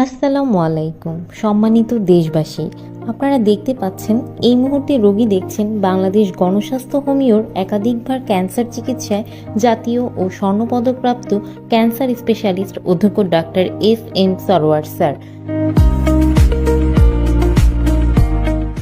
আসসালামু আলাইকুম সম্মানিত দেশবাসী, আপনারা দেখতে পাচ্ছেন এই মুহূর্তে রোগী দেখছেন বাংলাদেশ গণস্বাস্থ্য হোমিওর একাধিকবার ক্যান্সার চিকিৎসায় জাতীয় ও স্বর্ণপদকপ্রাপ্ত ক্যান্সার স্পেশালিস্ট অধ্যক্ষ ডাক্তার এস.এম. সরোয়ার স্যার।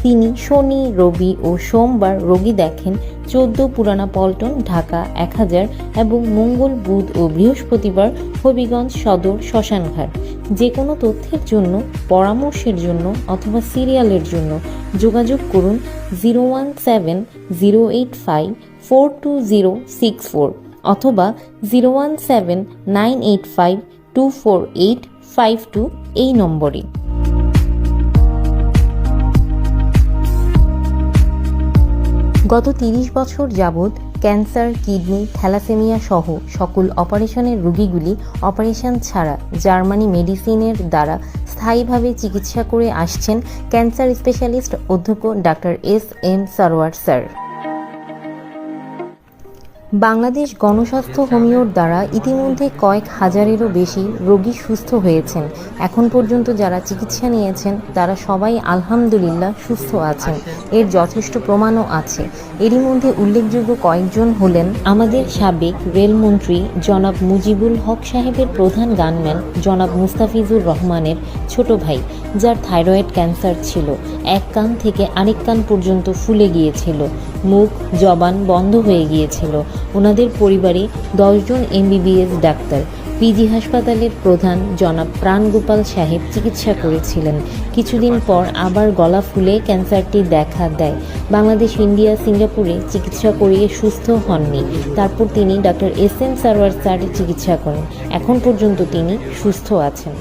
তিনি শনি, রবি ও সোমবার রোগী দেখেন 14 পুরানা পল্টন, ঢাকা 1000 এবং মঙ্গল, বুধ ও বৃহস্পতিবার হবিগঞ্জ সদর শ্মশানঘাট। যে কোনো তথ্যের জন্য, পরামর্শের জন্য অথবা সিরিয়ালের জন্য যোগাযোগ করুন 017-085-42064 অথবা 017-985-24852 এই নম্বরে। গত 30 বছর যাবৎ ক্যান্সার, কিডনি, থ্যালাসেমিয়া সহ সকল অপারেশনের রোগীগুলি অপারেশন ছাড়া জার্মানি মেডিসিনের দ্বারা স্থায়ীভাবে চিকিৎসা করে আসছেন ক্যান্সার স্পেশালিস্ট অধ্যক্ষ doctor SM. Sarwar sir. Bangladesh গণস্বাস্থ্য হোমিওর দ্বারা ইতিমধ্যে কয়েক হাজারেরও বেশি রোগী সুস্থ হয়েছেন। এখন পর্যন্ত যারা চিকিৎসা নিয়েছেন তারা সবাই আলহামদুলিল্লাহ সুস্থ আছেন। এর যথেষ্ট প্রমাণও আছে। এরই মধ্যে উল্লেখযোগ্য কয়েকজন হলেন আমাদের সাবেক রেলমন্ত্রী জনাব মুজিবুল হক সাহেবের প্রধান গানম্যান জনাব মুস্তাফিজুর রহমানের ছোট ভাই, যার থাইরয়েড ক্যান্সার ছিল। এক কান থেকে আরেক কান পর্যন্ত ফুলে গিয়েছিল, মুখ জবান বন্ধ হয়ে গিয়েছিল। ওনাদের পরিবারে 10 জন MBBS ডাক্তার। পিজি হাসপাতালের প্রধান জনাব প্রাণগোপাল সাহেব চিকিৎসা করেছিলেন। কিছুদিন পর আবার গলা ফুলে ক্যান্সারটি দেখা দেয়। বাংলাদেশ, ইন্ডিয়া, সিঙ্গাপুরে চিকিৎসা করিয়ে সুস্থ হননি। তারপর তিনি ডাক্তার এস.এম. সরোয়ার স্যারের চিকিৎসা করেন। এখন পর্যন্ত তিনি সুস্থ আছেন।